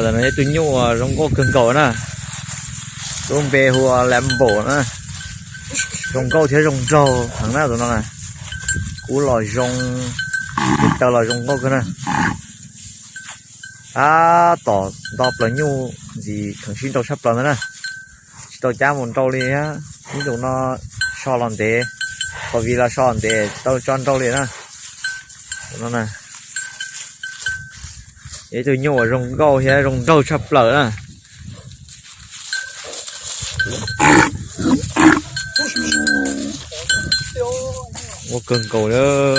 là nó tụi nhu rong có cưng cầu nè rong bè hùa làm bổ nè rong câu thế rong trâu thằng nào tụi nó này cú lòi rong tao lòi rong câu cái nè tỏ đọc là nhu gì thằng xin trâu sắp lần nè tao cha một trâu đi á ví dụ nó so lần thế có vì là so lần thế tao cho trâu liền nè nó nè để tôi nhổ rồng câu hay rồng câu sắp lở nè một cần cầu nữa